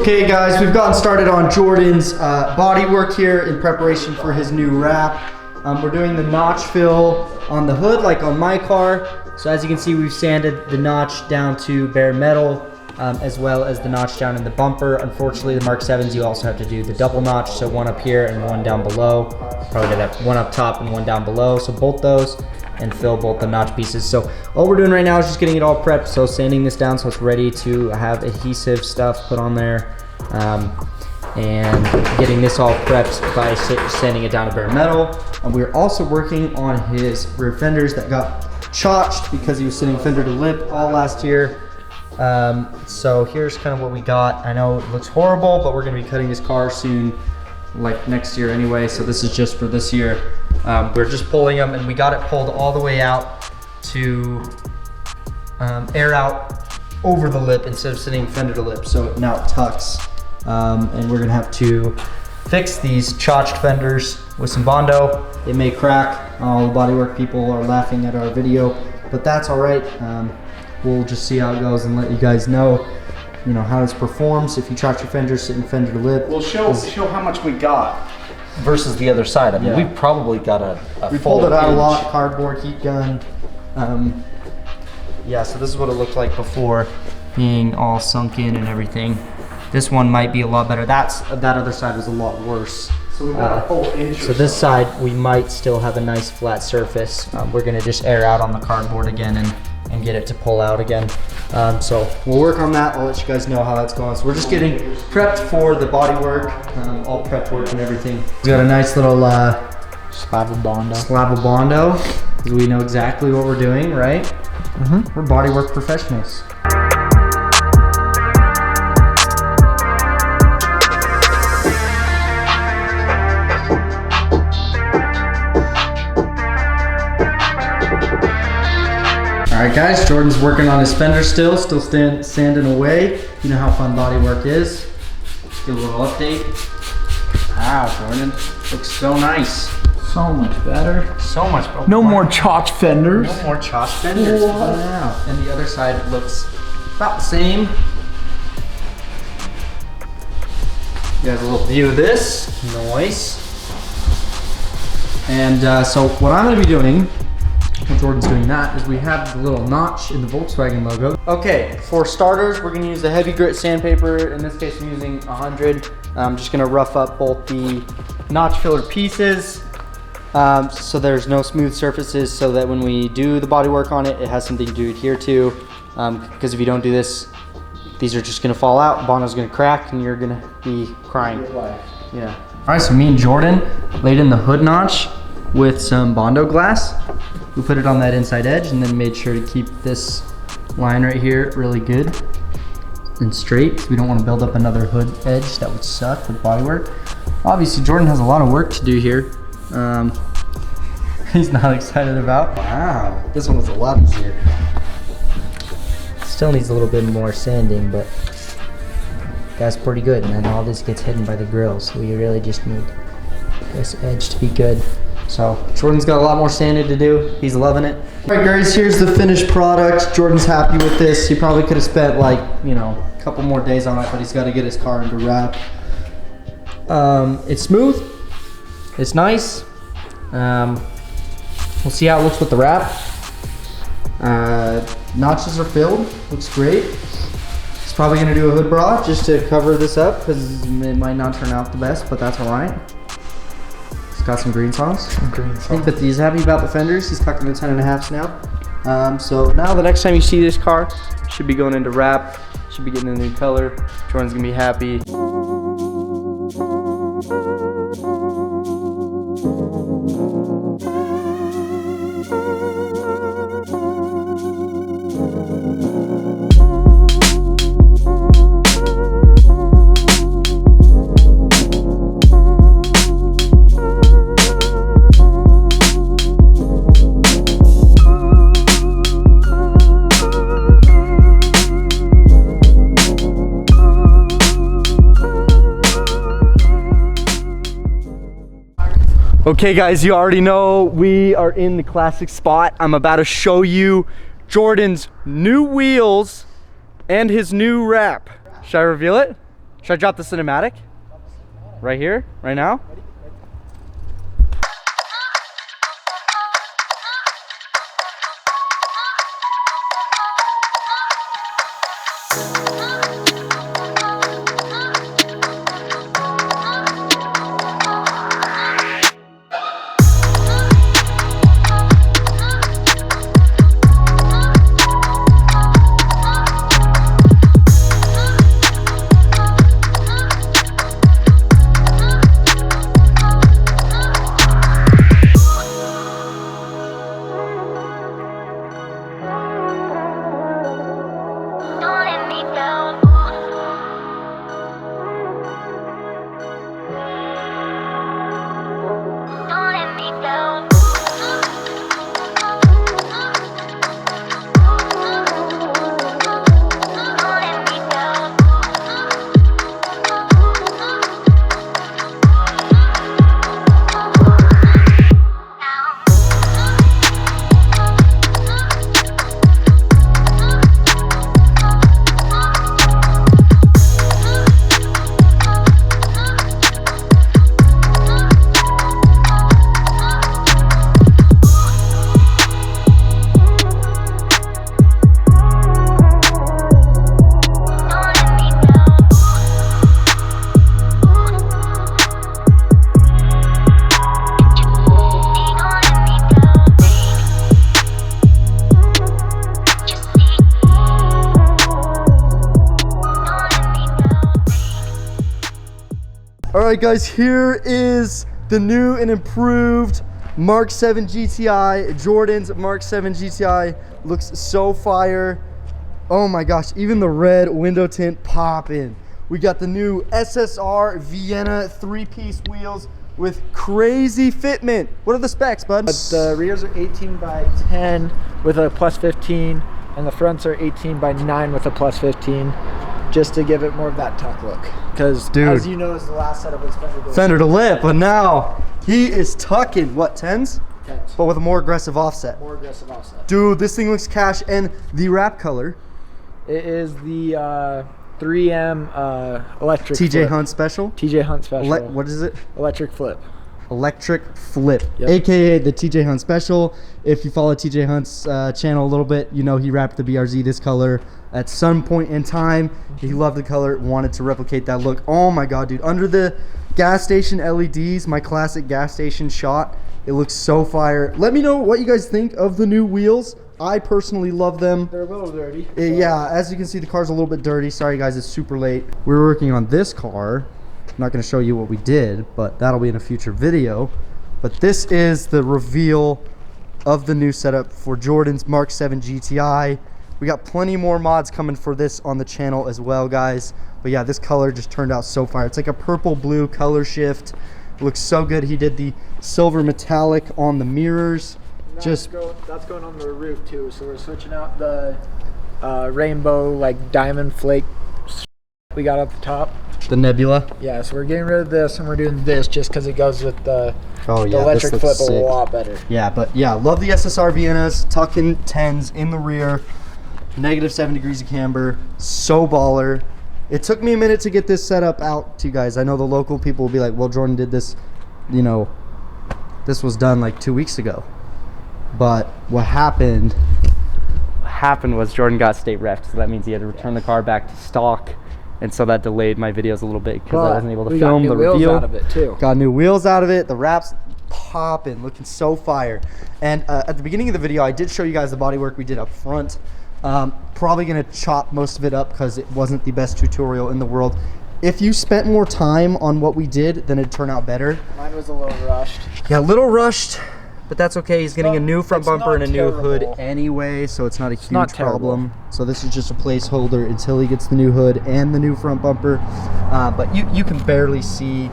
Okay guys, we've gotten started on Jordan's body work here in preparation for his new wrap. We're doing the notch fill on the hood like on my car. So as you can see, we've sanded the notch down to bare metal, as well as the notch down in the bumper. Unfortunately, the Mark 7s, you also have to do the double notch, so one up here and one down below. Probably gonna have one up top and one down below, so bolt those and fill both the notch pieces. So all we're doing right now is just getting it all prepped, so sanding this down so it's ready to have adhesive stuff put on there, and getting this all prepped by sanding it down to bare metal. And we're also working on his rear fenders that got chotched because he was sitting fender to lip all last year. So here's kind of what we got. I know it looks horrible, but we're gonna be cutting this car soon, like next year anyway, so this is just for this year. We're just pulling them, and we got it pulled all the way out to air out over the lip instead of sitting fender to lip, so now it tucks. And we're gonna have to fix these chotched fenders with some Bondo. It may crack. All the bodywork people are laughing at our video, but that's all right. We'll just see how it goes and let you guys know, how this performs. If you chotch your fenders sitting fender to lip. We'll show how much we got versus the other side. I mean, we probably got a we pulled it out a lot, cardboard, heat gun. Yeah, so this is what it looked like before being all sunk in and everything. This one might be a lot better. That other side was a lot worse. So we got a whole inch. So this side, we might still have a nice flat surface. We're gonna just air out on the cardboard again and get it to pull out again. So we'll work on that. I'll let you guys know how that's going. So we're just getting prepped for the body work, all prep work and everything. We got a nice little slab of Bondo. Slab of Bondo. We know exactly what we're doing, right? Mm-hmm. We're bodywork professionals. All right guys, Jordan's working on his fender still sanding away. You know how fun bodywork is. Give a little update. Wow, Jordan, looks so nice. So much better. So much better. No more chotch fenders. No more chotch fenders. Wow. And the other side looks about the same. You guys a little view of this. Nice. And so what I'm gonna be doing, when Jordan's doing that, is we have the little notch in the Volkswagen logo. Okay, for starters, we're gonna use the heavy grit sandpaper. In this case, I'm using 100. I'm just gonna rough up both the notch filler pieces, so there's no smooth surfaces, so that when we do the body work on it, it has something to adhere to. Because if you don't do this, these are just gonna fall out, Bondo's gonna crack, and you're gonna be crying. Yeah. All right, so me and Jordan laid in the hood notch with some Bondo glass. We put it on that inside edge and then made sure to keep this line right here really good and straight, because we don't want to build up another hood edge. That would suck with bodywork. Obviously, Jordan has a lot of work to do here. He's not excited about. Wow, this one was a lot easier. Still needs a little bit more sanding, but that's pretty good. And then all this gets hidden by the grill, so we really just need this edge to be good. So Jordan's got a lot more sanding to do. He's loving it. All right guys, here's the finished product. Jordan's happy with this. He probably could have spent like, a couple more days on it, but he's got to get his car into wrap. It's smooth. It's nice. We'll see how it looks with the wrap. Notches are filled. Looks great. He's probably gonna do a hood bra just to cover this up because it might not turn out the best, but that's all right. He's got some green sauce. But he's happy about the fenders. He's tucking in 10.5s now. So now the next time you see this car, should be going into wrap. Should be getting a new color. Jordan's gonna be happy. Okay guys, you already know we are in the classic spot. I'm about to show you Jordan's new wheels and his new wrap. Should I reveal it? Should I drop the cinematic? Right here? Right now? All right, guys, here is the new and improved Mk7 GTI. Jordan's Mk7 GTI looks so fire. Oh my gosh, even the red window tint popping. We got the new SSR Vienna 3-piece wheels with crazy fitment. What are the specs, bud? The rears are 18 by 10 with a plus 15, and the fronts are 18 by 9 with a plus 15, just to give it more of that tuck look. Because, as you know, the last setup was fender to lip, but now he is tucking, what, 10s? 10s. But with a more aggressive offset. More aggressive offset. Dude, this thing looks cash, and the wrap color. It is the 3M electric TJ flip. Hunt special? TJ Hunt special. What is it? Electric flip. Electric flip, yep. AKA the TJ Hunt special. If you follow TJ Hunt's channel a little bit, you know he wrapped the BRZ this color at some point in time. He loved the color, wanted to replicate that look. Oh my god, dude, under the gas station LEDs, my classic gas station shot, it looks so fire. Let me know what you guys think of the new wheels. I personally love them. They're a little dirty. Yeah, as you can see, the car's a little bit dirty. Sorry guys, it's super late. We're working on this car. I'm not going to show you what we did, but that'll be in a future video. But this is the reveal of the new setup for Jordan's Mk7 GTI. We got plenty more mods coming for this on the channel as well, guys. But yeah, this color just turned out so fire. It's like a purple blue color shift. It looks so good. He did the silver metallic on the mirrors. That's going on the roof too. So we're switching out the rainbow like diamond flake we got at the top. The Nebula. Yeah, so we're getting rid of this and we're doing this just because it goes with the electric flip a lot better. Yeah, but yeah, love the SSR Viennas, tuck-in 10s in the rear, -7 degrees of camber, so baller. It took me a minute to get this setup out to you guys. I know the local people will be like, well, Jordan did this, you know, this was done like 2 weeks ago. But what happened was Jordan got state refed, so that means he had to return the car back to stock. And so that delayed my videos a little bit because I wasn't able to film the reveal. We got new wheels out of it too. Got new wheels out of it. The wraps popping, looking so fire. And at the beginning of the video, I did show you guys the bodywork we did up front. Probably gonna chop most of it up because it wasn't the best tutorial in the world. If you spent more time on what we did, then it'd turn out better. Mine was a little rushed. Yeah, a little rushed. But that's okay. He's getting a new front bumper and a new hood anyway, so it's not a huge problem. So this is just a placeholder until he gets the new hood and the new front bumper. But you can barely see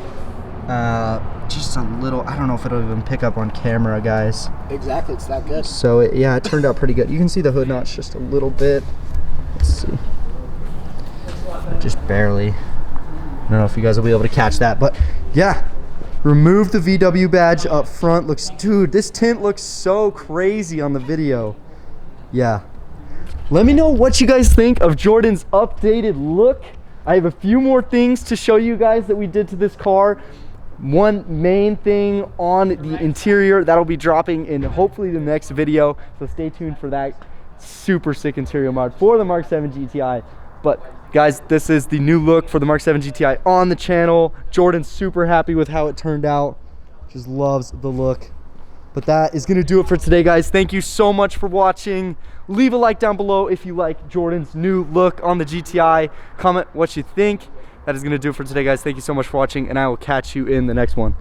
just a little. I don't know if it'll even pick up on camera, guys. Exactly, it's that good. So yeah, it turned out pretty good. You can see the hood notch just a little bit. Let's see. Just barely. I don't know if you guys will be able to catch that, but yeah. Remove the VW badge up front. Dude, this tint looks so crazy on the video. Yeah. Let me know what you guys think of Jordan's updated look. I have a few more things to show you guys that we did to this car. One main thing on the interior that'll be dropping in hopefully the next video, so stay tuned for that. Super sick interior mod for the Mk7 GTI. But guys, this is the new look for the Mk7 GTI on the channel. Jordan's super happy with how it turned out, just loves the look. But that is gonna do it for today, guys. Thank you so much for watching. Leave a like down below if you like Jordan's new look on the GTI. Comment what you think. That is gonna do it for today, guys. Thank you so much for watching, and I will catch you in the next one.